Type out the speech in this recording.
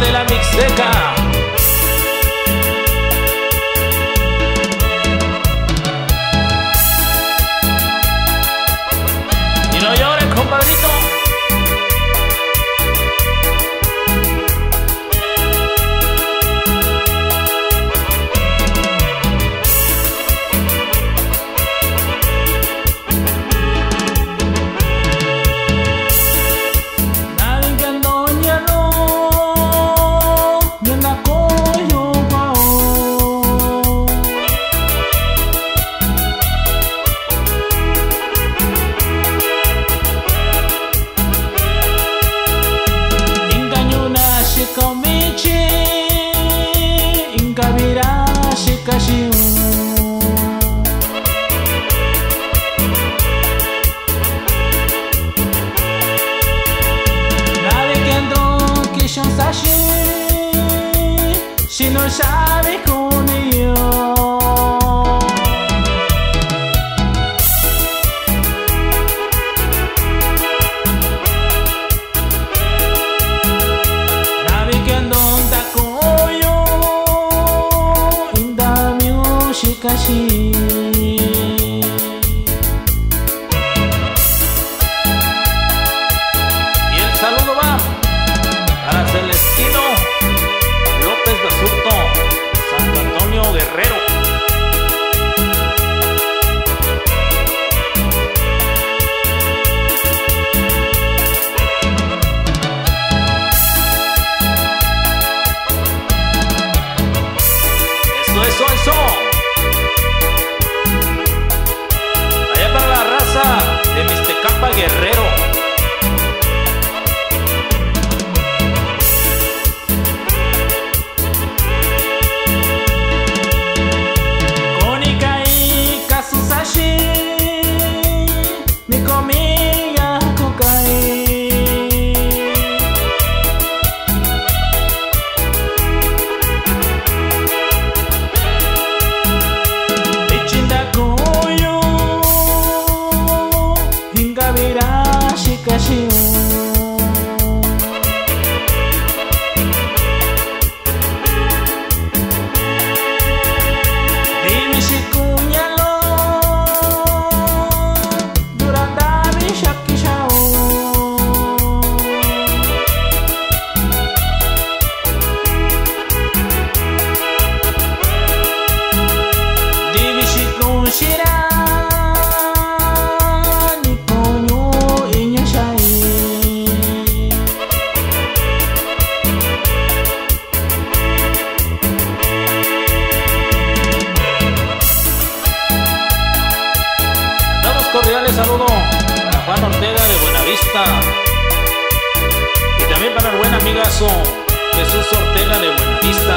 de la Mixteca. Y no llores, compadrito. Si no sabes con ello, sabe que ando un tacoyo in the music así. Y el saludo va para Celestino López Basurto, Santo Antonio Guerrero. Eso. Allá para la raza de Mixtecapa Guerrero. Cordiales saludo para Juan Ortega de Buenavista y también para el buen amigazo Jesús Ortega de Buenavista.